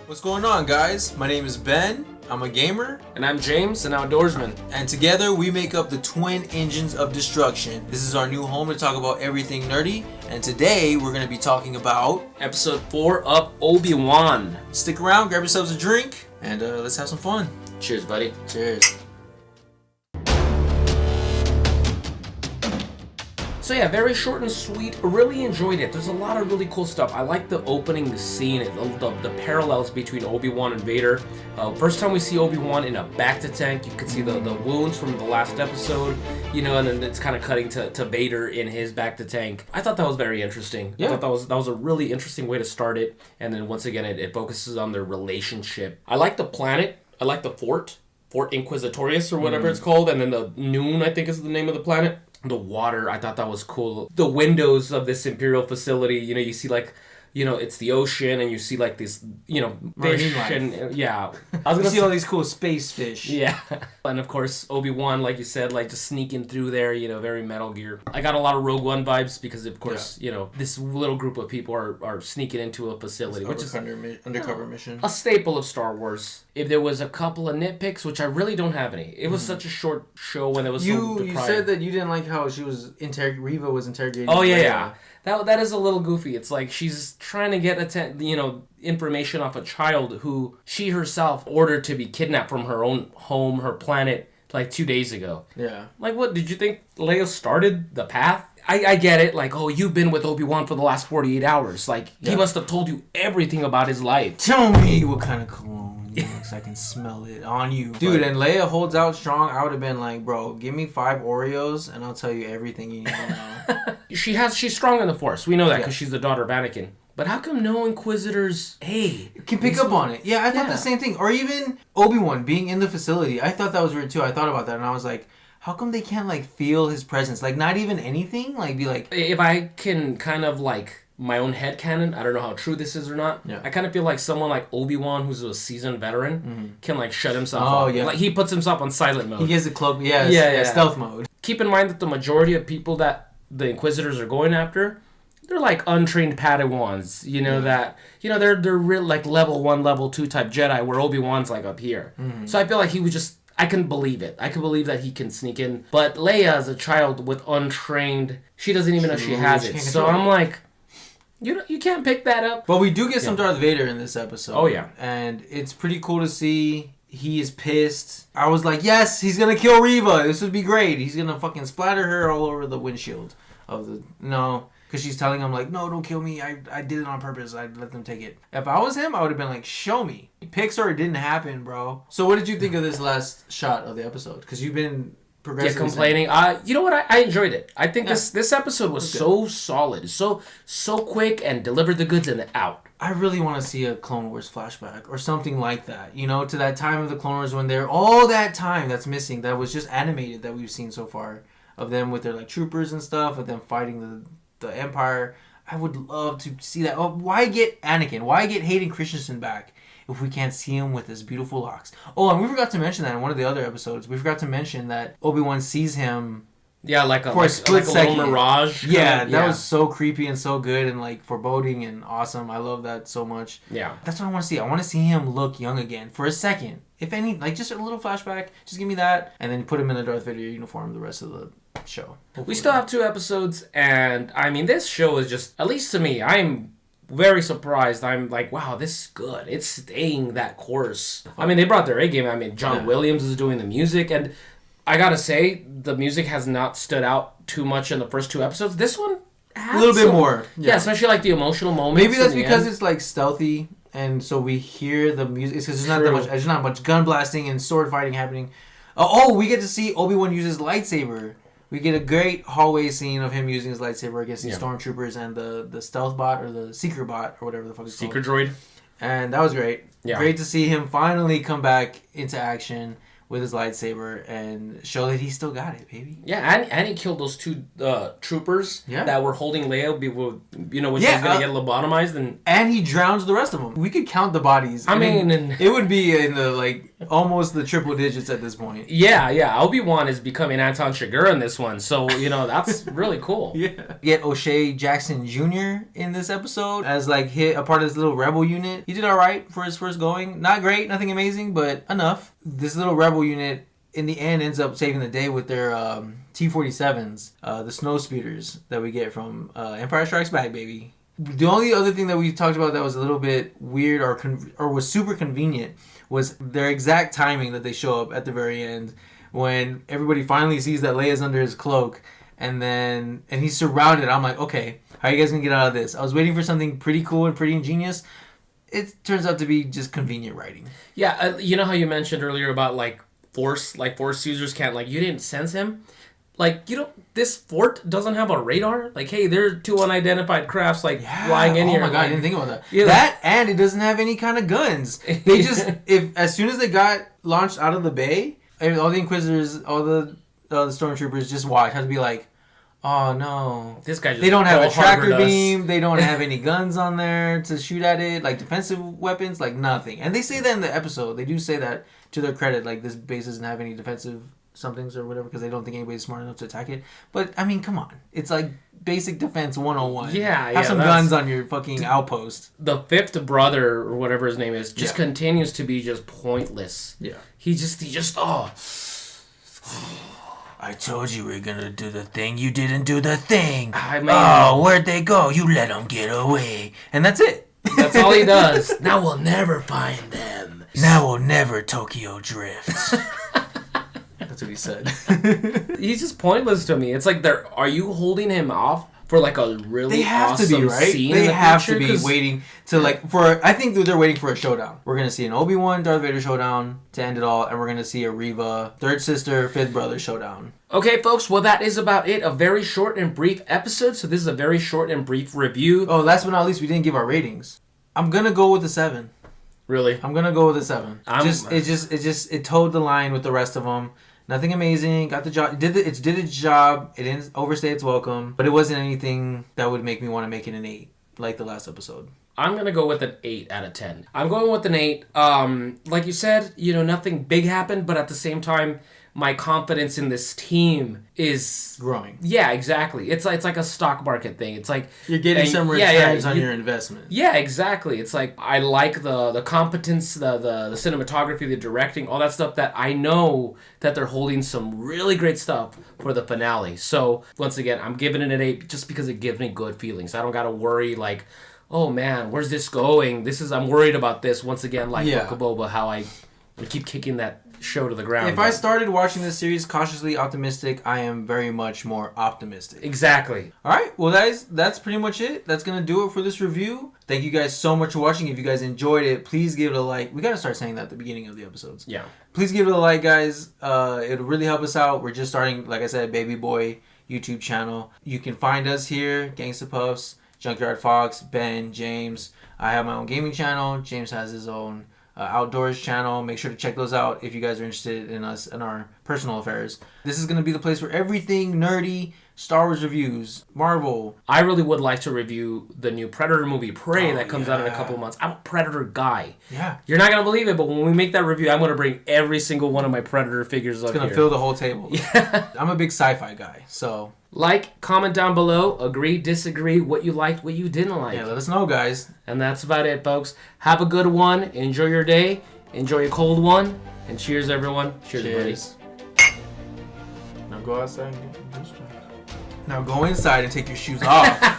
What's going on, guys? My name is Ben. I'm a gamer. And I'm James, an outdoorsman. And together we make up the Twin Engines of Destruction. This is our new home to talk about everything nerdy. And today we're going to be talking about Episode 4 of Obi-Wan. Stick around, grab yourselves a drink, and let's have some fun. Cheers, buddy. Cheers. So yeah, very short and sweet. Really enjoyed it. There's a lot of really cool stuff. I like the opening scene, the parallels between Obi-Wan and Vader. First time we see Obi-Wan in a bacta tank, you can see the wounds from the last episode, you know, and then it's kind of cutting to Vader in his bacta tank. I thought that was very interesting. Yeah. I thought that was a really interesting way to start it. And then once again, it focuses on their relationship. I like the planet. I like the Fort Inquisitorius or whatever it's called. And then the Noon, I think is the name of the planet. The water, I thought that was cool. The windows of this Imperial facility, you know, you see like, you know, it's the ocean and you see like this, you know, fish and yeah. I was gonna see all these cool space fish. Yeah. And of course, Obi-Wan, like you said, like just sneaking through there, you know, very Metal Gear. I got a lot of Rogue One vibes because of course, you know, this little group of people are sneaking into a facility, which is undercover mission. A staple of Star Wars. If there was a couple of nitpicks, which I really don't have any. It was such a short show when it was so deprived. You said that you didn't like how she was Reva was interrogating. Oh yeah. That is a little goofy. It's like she's trying to get information off a child who she herself ordered to be kidnapped from her own home, her planet, like 2 days ago. Yeah. Like, what, did you think Leia started the path? I get it. Like, oh, you've been with Obi-Wan for the last 48 hours. Like, he must have told you everything about his life. Tell me what kind of cologne because I can smell it on you. Dude, and Leia holds out strong. I would have been like, bro, give me 5 Oreos and I'll tell you everything you need to know. She's strong in the Force. We know that because she's the daughter of Anakin. But how come no Inquisitors, can pick up on it? Yeah, I thought the same thing. Or even Obi-Wan being in the facility. I thought that was weird too. I thought about that and I was like, how come they can't like feel his presence? Like not even anything? Like be like... If I can kind of like... my own headcanon, I don't know how true this is or not. Yeah. I kind of feel like someone like Obi-Wan, who's a seasoned veteran, can like shut himself off. Yeah. Like he puts himself on silent mode. He gets a cloak, stealth mode. Keep in mind that the majority of people that the Inquisitors are going after, they're like untrained Padawans. You know they're real like level 1, level 2 type Jedi, where Obi-Wan's like up here. So I feel like he was just. I can believe it. I can believe that he can sneak in. But Leia, as a child with untrained, she doesn't even know she has it. So I'm like. You can't pick that up. But we do get some Darth Vader in this episode. Oh, yeah. And it's pretty cool to see. He is pissed. I was like, yes, he's going to kill Reva. This would be great. He's going to fucking splatter her all over the windshield of the... No. Because she's telling him, like, no, don't kill me. I did it on purpose. I'd let them take it. If I was him, I would have been like, show me. He picks her. It didn't happen, bro. So what did you think of this last shot of the episode? Because you've been... complaining. You know what? I enjoyed it. I think this episode was so solid, so quick, and delivered the goods and out. I really want to see a Clone Wars flashback or something like that. You know, to that time of the Clone Wars when they're all that time that's missing that was just animated that we've seen so far of them with their like troopers and stuff, of them fighting the Empire. I would love to see that. Oh, why get Anakin? Why get Hayden Christensen back? If we can't see him with his beautiful locks. Oh, and we forgot to mention that in one of the other episodes. We forgot to mention that Obi-Wan sees him for a split second. Little mirage. Yeah, that was so creepy and so good and like foreboding and awesome. I love that so much. Yeah. That's what I want to see. I want to see him look young again for a second. If any, like just a little flashback. Just give me that. And then put him in the Darth Vader uniform the rest of the show. Hopefully. We still have 2 episodes. And I mean, this show is just, at least to me, I'm very surprised. I'm like, wow, this is good. It's staying that course. I mean, they brought their A game. I mean, John Williams is doing the music, and I gotta say, the music has not stood out too much in the first 2 episods. This one had a little bit more. Yeah, especially like the emotional moments. Maybe that's because it's like stealthy, and so we hear the music. It's because there's not much gun blasting and sword fighting happening. We get to see Obi-Wan use his lightsaber. We get a great hallway scene of him using his lightsaber against the stormtroopers and the stealth bot or the seeker bot or whatever the fuck it's called. Seeker droid. And that was great. Yeah. Great to see him finally come back into action. with his lightsaber and show that he still got it, baby. Yeah, and he killed those 2 troopers that were holding Leia, when she was gonna get lobotomized, and he drowns the rest of them. We could count the bodies. It would be in the almost the triple digits at this point. Yeah. Obi-Wan is becoming Anton Chigurh in this one, so that's really cool. Yeah. Get O'Shea Jackson Jr. in this episode as a part of this little rebel unit. He did all right for his first going. Not great, nothing amazing, but enough. This little rebel unit in the end ends up saving the day with their T-47s, the snow speeders that we get from Empire Strikes Back, baby. The only other thing that we talked about that was a little bit weird or was super convenient was their exact timing that they show up at the very end when everybody finally sees that Leia's under his cloak and he's surrounded. I'm like, okay, how are you guys gonna get out of this? I was waiting for something pretty cool and pretty ingenious. It turns out to be just convenient writing. Yeah, you know how you mentioned earlier about force users can't you didn't sense him? This fort doesn't have a radar. Hey, there are 2 unidentified crafts flying in here. Oh my god, I didn't think about that. Yeah, that and it doesn't have any kind of guns. They just as soon as they got launched out of the bay, all the Inquisitors, all the stormtroopers just watch had to be like, oh no, this guy. They don't have a tractor beam. They don't have any guns on there to shoot at it, defensive weapons, nothing. And they say that in the episode. They do say that to their credit. This base doesn't have any defensive somethings or whatever because they don't think anybody's smart enough to attack it. But I mean, come on, it's basic defense 101. Yeah, have some guns on your fucking outpost. The 5th brother or whatever his name is just continues to be just pointless. Yeah, he just I told you we were gonna do the thing. You didn't do the thing. Where'd they go? You let them get away. And that's it. That's all he does. Now we'll never find them. Now we'll never Tokyo drift. That's what he said. He's just pointless to me. It's are you holding him off for a really awesome scene? They have to be waiting to I think they're waiting for a showdown. We're gonna see an Obi-Wan Darth Vader showdown to end it all, and we're gonna see a Reva third sister, fifth brother showdown. Okay, folks. Well, that is about it. A very short and brief episode. So this is a very short and brief review. Oh, last but not least, we didn't give our ratings. I'm gonna go with a 7. Really? I'm gonna go with a 7. It towed the line with the rest of them. Nothing amazing. Got the job. It did its job. It didn't overstay its welcome. But it wasn't anything that would make me want to make it an 8, like the last episode. I'm going to go with an 8 out of 10. I'm going with an 8. Like you said, nothing big happened. But at the same time, my confidence in this team is growing. Yeah, exactly. It's like a stock market thing. It's you're getting some returns on your investment. Yeah, exactly. It's I like the competence, the cinematography, the directing, all that stuff that I know that they're holding some really great stuff for the finale. So once again, I'm giving it an 8 just because it gives me good feelings. I don't gotta worry oh man, where's this going? I'm worried about this once again, Book of Boba, how I keep kicking that show to the ground. If I started watching this series cautiously optimistic, I am very much more optimistic. Exactly. All right. Well, guys, that's pretty much it. That's going to do it for this review. Thank you guys so much for watching. If you guys enjoyed it, please give it a like. We got to start saying that at the beginning of the episodes. Yeah. Please give it a like, guys. It'll really help us out. We're just starting, like I said, Baby Boy YouTube channel. You can find us here, Gangsta Puffs, Junkyard Fox, Ben, James. I have my own gaming channel. James has his own outdoors channel. Make sure to check those out if you guys are interested in us and our personal affairs. This is going to be the place for everything nerdy, Star Wars reviews, Marvel. I really would like to review the new Predator movie, Prey, that comes out in a couple of months. I'm a Predator guy. Yeah. You're not going to believe it, but when we make that review, I'm going to bring every single one of my Predator figures up here. It's going to fill the whole table. Yeah. I'm a big sci-fi guy, so... Like, comment down below, agree, disagree, what you liked, what you didn't like. Yeah, let us know, guys. And that's about it, folks. Have a good one. Enjoy your day. Enjoy a cold one. And cheers, everyone. Cheers. Buddy. Now go outside and get your Now go inside and take your shoes off.